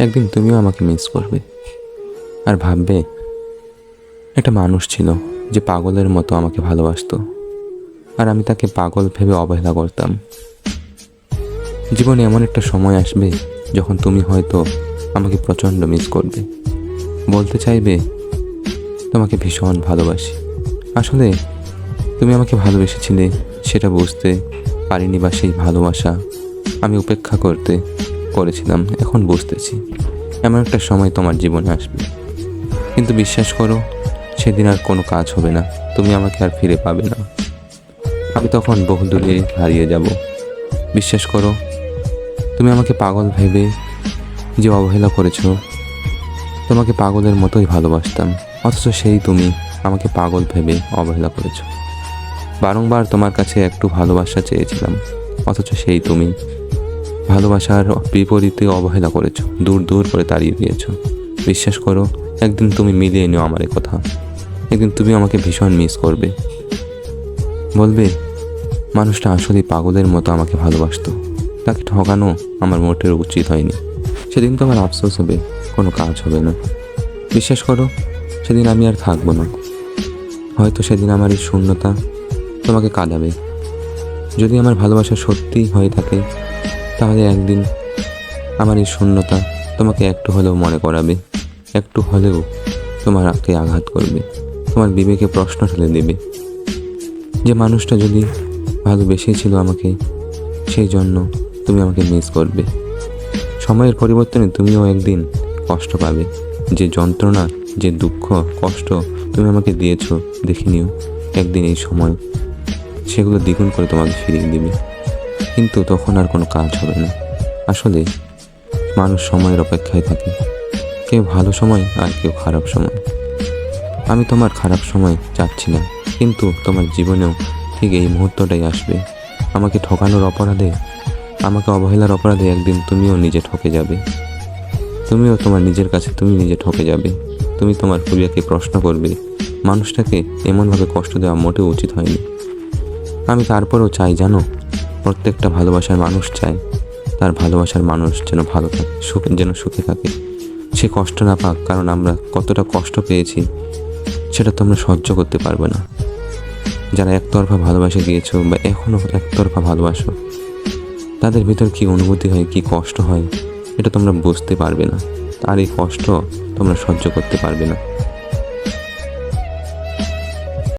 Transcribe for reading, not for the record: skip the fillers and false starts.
একদিন তুমিও আমাকে মিস করবে আর ভাববে একটা মানুষ ছিল যে পাগলের মতো আমাকে ভালোবাসতো, আর আমি তাকে পাগল ভেবে অবহেলা করতাম। জীবনে এমন একটা সময় আসবে যখন তুমি হয়তো আমাকে প্রচণ্ড মিস করবে, বলতে চাইবে তোমাকে ভীষণ ভালোবাসি। আসলে তুমি আমাকে ভালোবেসেছিলে সেটা বুঝতে পারিনি, বা সেই ভালোবাসা আমি উপেক্ষা করেছিলাম, এখন বুঝতেছি। এমন একটা সময় তোমার জীবনে আসবে, কিন্তু বিশ্বাস করো সেদিন আর কোনো কাজ হবে না, তুমি আমাকে আর ফিরে পাবে না। আমি তখন বহুদূরে হারিয়ে যাব। বিশ্বাস করো, তুমি আমাকে পাগল ভেবে যে অবহেলা করেছো, তোমাকে পাগলের মতোই ভালোবাসতাম, অথচ সেই তুমি আমাকে পাগল ভেবে অবহেলা করেছো। বারংবার তোমার কাছে একটু ভালোবাসা চেয়েছিলাম, অথচ সেই তুমি ভালোবাসার বিপরীতে অবহেলা করেছো, দূর দূর করে তাড়িয়ে দিয়েছো। বিশ্বাস করো, একদিন তুমি মিলিয়ে নিও আমার কথা। একদিন তুমি আমাকে ভীষণ মিস করবে, বলবে মানুষটা আসলে পাগলের মতো আমাকে ভালোবাসতো, তাকে ঠকানো আমার মোটের উচিত হয়নি। সেদিন তোমার আফসোস হবে, কোনো কাজ হবে না। বিশ্বাস করো, সেদিন আমি আর থাকবো না। হয়তো সেদিন আমার এই শূন্যতা তোমাকে কাঁদাবে। যদি আমার ভালোবাসা সত্যিই হয়ে থাকে, তাহলে একদিন আমার এই শূন্যতা তোমাকে একটু হলেও মনে করাবে, একটু হলেও তোমার আঁকে আঘাত করবে, তোমার বিবেকে প্রশ্ন ঠেলে দেবে যে মানুষটা যদি ভালোবেসেছিল আমাকে, সেই জন্য তুমি আমাকে মিস করবে। সময়ের পরিবর্তনে তুমিও একদিন কষ্ট পাবে। যে যন্ত্রণা, যে দুঃখ, কষ্ট তুমি আমাকে দিয়েছো, দেখে নিও একদিন এই সময় সেগুলো দ্বিগুণ করে তোমাকে ফিরিয়ে দিবে। কিন্তু তখন আর কোনো কাজ হবে না। আসলে মানুষ সময়ের অপেক্ষায় থাকে, কেউ ভালো সময় আর কেউ খারাপ সময়। আমি তোমার খারাপ সময় চাচ্ছি না, কিন্তু তোমার জীবনেও ঠিক এই মুহূর্তটাই আসবে। আমাকে ঠকানোর অপরাধে, আমাকে অবহেলার অপরাধে একদিন তুমিও নিজে ঠকে যাবে। তুমিও তোমার নিজের কাছে তুমি নিজে ঠকে যাবে। তুমি তোমার প্রিয়াকে প্রশ্ন করবে, মানুষটাকে এমনভাবে কষ্ট দেওয়া মোটেও উচিত হয়নি। আমি তারপরেও চাই, জানো, প্রত্যেকটা ভালোবাসার মানুষ চায় তার ভালোবাসার মানুষ যেন ভালো থাকে, যেন সুখে থাকে, সে কষ্ট না পাক। কারণ আমরা কতটা কষ্ট পেয়েছি সেটা তোমরা সহ্য করতে পারবে না। যারা একতরফা ভালোবাসে গিয়েছো বা এখনও একতরফা ভালোবাসো, তাদের ভিতর কী অনুভূতি হয়, কী কষ্ট হয়, এটা তোমরা বুঝতে পারবে না। আর এই কষ্ট তোমরা সহ্য করতে পারবে না।